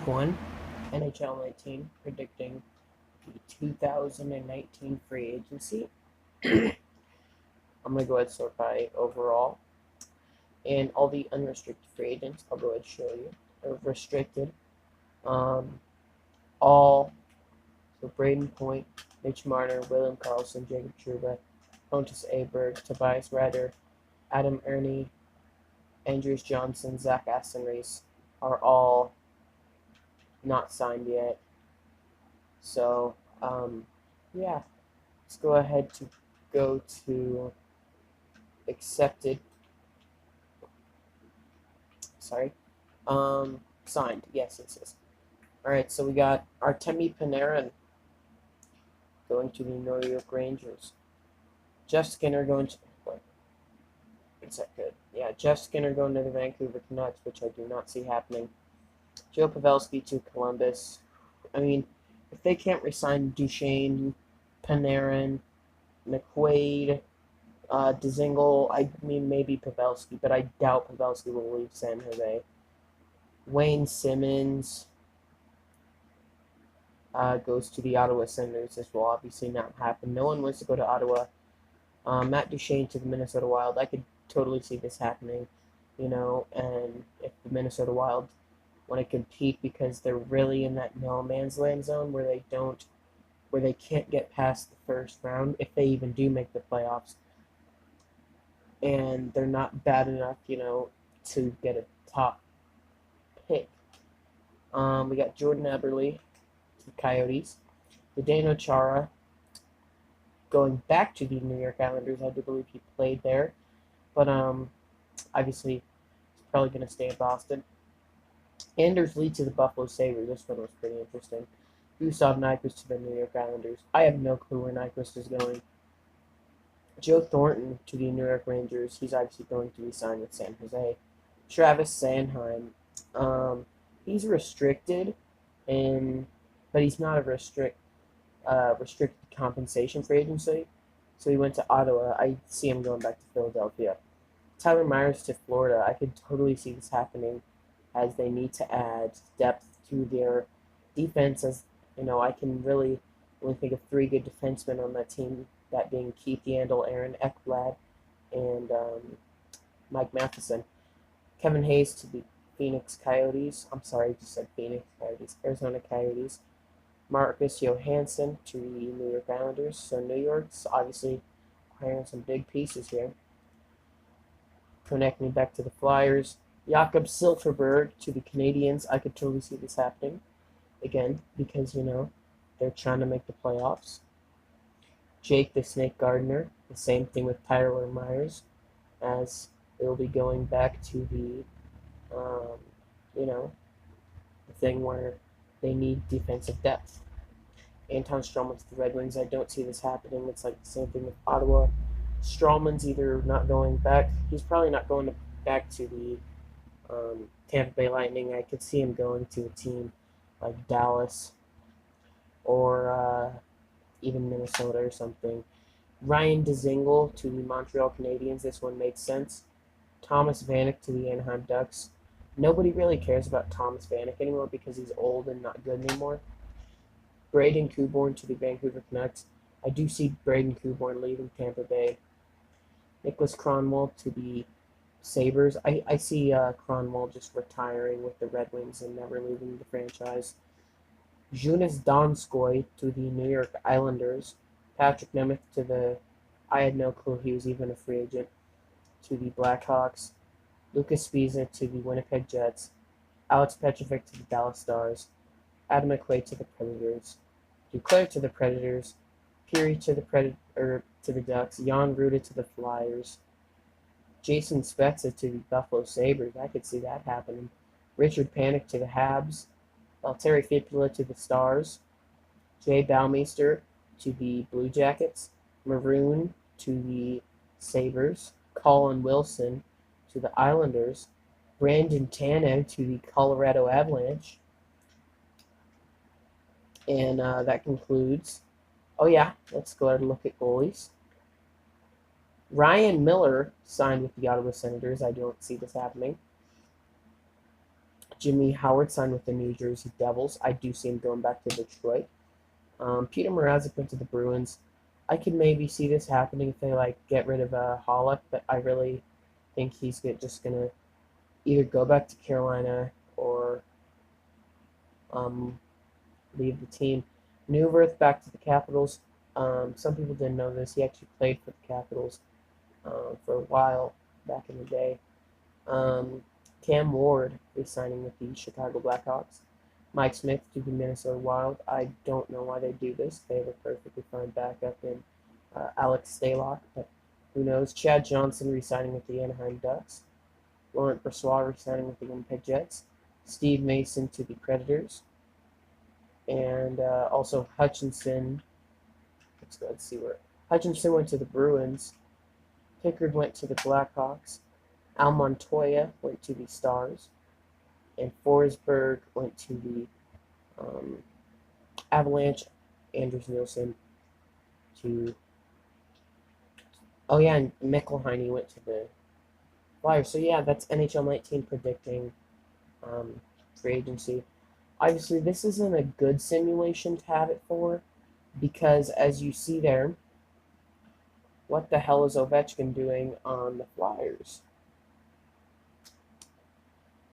1, NHL 19, predicting the 2019 free agency. I'm going to go ahead and sort by overall. And all the unrestricted free agents, I'll go ahead and show you. Or restricted. All, so Braden Point, Mitch Marner, William Karlsson, Jacob Trouba, Pontus Aberg, Tobias Ryder, Adam Ernie, Andrews Johnson, Zach Aston-Reese are all not signed yet. So, yeah, let's go ahead to go to accepted. Sorry. Signed. Yes, it says. All right, so we got Artemi Panarin going to the New York Rangers. Jeff Skinner going to. What? Is that good? Yeah, Jeff Skinner going to the Vancouver Canucks, which I do not see happening. Joe Pavelski to Columbus. I mean, if they can't resign Duchesne, Panarin, McQuaid, Dzingel, I mean, maybe Pavelski, but I doubt Pavelski will leave San Jose. Wayne Simmons goes to the Ottawa Senators. This will obviously not happen. No one wants to go to Ottawa. Matt Duchene to the Minnesota Wild. I could totally see this happening, and if the Minnesota Wild want to compete because they're really in that no man's land zone where they can't get past the first round if they even do make the playoffs, and they're not bad enough, to get a top pick. We got Jordan Eberle to the Coyotes, Zdeno Chara going back to the New York Islanders. I do believe he played there, but obviously he's probably going to stay in Boston. Anders Lee to the Buffalo Sabres. This one was pretty interesting. Gustav Nyquist to the New York Islanders. I have no clue where Nyquist is going. Joe Thornton to the New York Rangers. He's obviously going to be signed with San Jose. Travis Sanheim. He's restricted, but he's not a restricted compensation free agency. So he went to Ottawa. I see him going back to Philadelphia. Tyler Myers to Florida. I could totally see this happening, as they need to add depth to their defense. As I can really only think of 3 good defensemen on that team, that being Keith Yandel, Aaron Ekblad, and Mike Matheson. Kevin Hayes to the Phoenix Coyotes. I'm sorry, I just said Phoenix Coyotes. Arizona Coyotes. Marcus Johansson to the New York Islanders. So New York's obviously hiring some big pieces here. Connect me back to the Flyers. Jakob Silfverberg to the Canadiens. I could totally see this happening again because, they're trying to make the playoffs. Jake the Snake Gardner. The same thing with Tyler Myers, as they'll be going back to the, the thing where they need defensive depth. Anton Stralman to the Red Wings. I don't see this happening. It's like the same thing with Ottawa. Stralman's either not going back. He's probably not going back to the Tampa Bay Lightning. I could see him going to a team like Dallas or even Minnesota or something. Ryan Dzingel to the Montreal Canadiens. This one makes sense. Thomas Vanek to the Anaheim Ducks. Nobody really cares about Thomas Vanek anymore because he's old and not good anymore. Braden Coburn to the Vancouver Canucks. I do see Braden Coburn leaving Tampa Bay. Nicholas Kronwall to the Sabres. I see Kronwall just retiring with the Red Wings and never leaving the franchise. Jonas Donskoy to the New York Islanders. Patrick Nemeth to the... I had no clue he was even a free agent. To the Blackhawks. Lucas Spiza to the Winnipeg Jets. Alex Petrovic to the Dallas Stars. Adam McQuaid to the Predators. Duclair to the Predators. Peary to the Ducks. Jan Ruda to the Flyers. Jason Spezza to the Buffalo Sabres. I could see that happening. Richard Panik to the Habs. Valtteri Filppula to the Stars. Jay Baumeister to the Blue Jackets. Maroon to the Sabres. Colin Wilson to the Islanders. Brandon Tanev to the Colorado Avalanche. And that concludes. Oh yeah, let's go ahead and look at goalies. Ryan Miller signed with the Ottawa Senators. I don't see this happening. Jimmy Howard signed with the New Jersey Devils. I do see him going back to Detroit. Peter Mrazek went to the Bruins. I could maybe see this happening if they get rid of Hollick, but I really think he's just gonna either go back to Carolina or um, leave the team. Newverth back to the Capitals. Some people didn't know this. He actually played for the Capitals for a while back in the day. Cam Ward is signing with the Chicago Blackhawks. Mike Smith to the Minnesota Wild. I don't know why they do this. They have a perfectly fine backup in Alex Stalock, but who knows? Chad Johnson re-signing with the Anaheim Ducks. Laurent Brossoit re-signing with the Winnipeg Jets. Steve Mason to the Predators. And also Hutchinson. Let's see where. Hutchinson went to the Bruins. Pickard went to the Blackhawks. Al Montoya went to the Stars. And Forsberg went to the Avalanche. Anders Nielsen to. Oh, yeah, and Mickelheiny went to the Flyers. So, yeah, that's NHL 19 predicting free agency. Obviously, this isn't a good simulation to have it for because, as you see there, what the hell is Ovechkin doing on the Flyers?